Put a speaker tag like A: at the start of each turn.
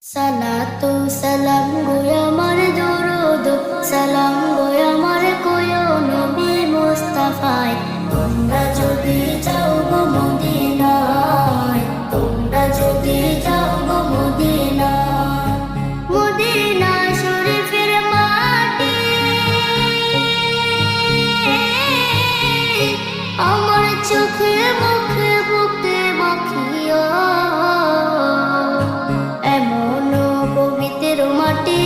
A: সালাতু সালাম গো আমার দরুদ সালাম গো আমার কোয় নবী মুস্তাফায় তোমরা যদি যাও গো মদিনায় তোমরা যদি যাও গো মদিনায় মদিনা শরীফের মাটি আমার চোখে মুখে বুকে মাখিয়া এমন পবিত্র মাটি